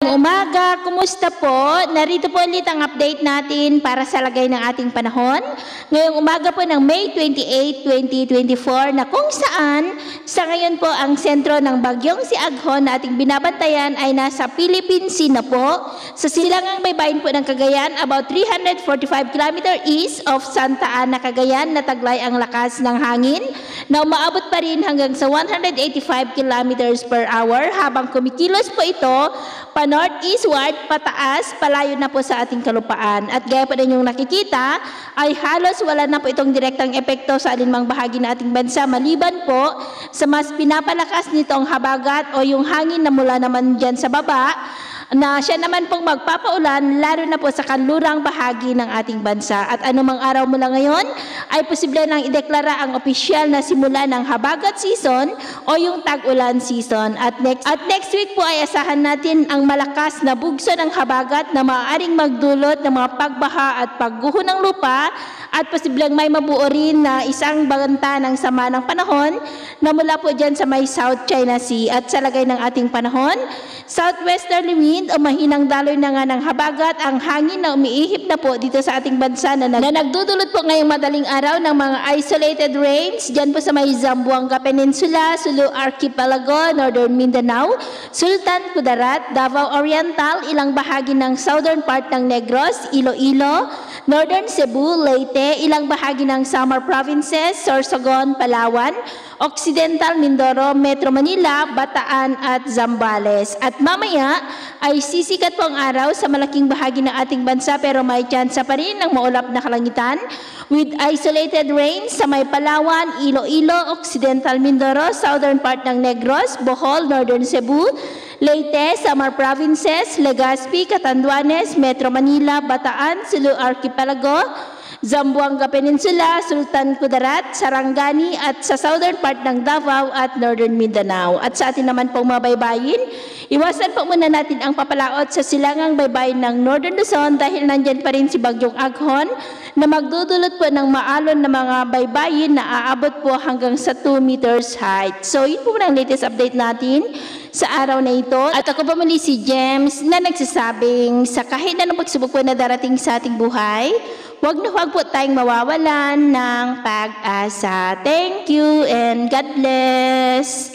Umaga, kumusta po? Narito po ulit ang update natin para sa lagay ng ating panahon. Ngayong umaga po ng May 28, 2024 na kung saan sa ngayon po ang sentro ng bagyong si Aghon na ating binabantayan ay nasa Philippine Sea na po. Sa silangang baybayin po ng Cagayan, about 345 km east of Santa Ana, Cagayan, na taglay ang lakas ng hangin na umaabot pa rin hanggang sa 185 km per hour habang kumikilos po ito pa-northeastward, pataas, palayo na po sa ating kalupaan. At gaya po ninyong nakikita, ay halos wala na po itong direktang epekto sa alinmang bahagi ng ating bansa maliban po sa mas pinapalakas nitong habagat o yung hangin na mula naman dyan sa baba na siya naman pong magpapaulan lalo na po sa kanlurang bahagi ng ating bansa. At anumang araw mula ngayon ay posible nang ideklara ang opisyal na simula ng habagat season o yung tag-ulan season. At next week po ay asahan natin ang malakas na bugso ng habagat na maaaring magdulot ng mga pagbaha at pagguho ng lupa at posibleng may mabuo rin na isang banta ng sama ng panahon na mula po dyan sa may South China Sea. At sa lagay ng ating panahon, southwesterly wind o mahinang daloy na nga ng habagat ang hangin na umiihip na po dito sa ating bansa na nagdudulot po ngayong madaling araw ng mga isolated rains dyan po sa may Zamboanga Peninsula, Sulu Archipelago, Northern Mindanao, Sultan Kudarat, Davao Oriental, ilang bahagi ng southern part ng Negros, Iloilo, Northern Cebu, Leyte, ilang bahagi ng Samar Provinces, Sorsogon, Palawan, Occidental Mindoro, Metro Manila, Bataan at Zambales. At mamaya ay sisikat po ang araw sa malaking bahagi ng ating bansa pero may tsansa pa rin ng maulap na kalangitan with isolated rains sa may Palawan, Iloilo, Occidental Mindoro, southern part ng Negros, Bohol, Northern Cebu, Leyte, Samar Provinces, Legazpi, Catanduanes, Metro Manila, Bataan, Sulu Archipelago, Zamboanga Peninsula, Sultan Kudarat, Sarangani at sa southern part ng Davao at Northern Mindanao. At sa atin naman pong mga baybayin, iwasan po muna natin ang papalaot sa silangang baybayin ng Northern Luzon dahil nandyan pa rin si Bagyong Aghon na magdudulot po ng maalon na mga baybayin na aabot po hanggang sa 2 meters height. So yun po ang latest update natin sa araw na ito. At ako pa muli si James na nagsasabing sa kahit na pagsubok po na darating sa ating buhay, huwag na huwag po tayong mawawalan ng pag-asa. Thank you and God bless.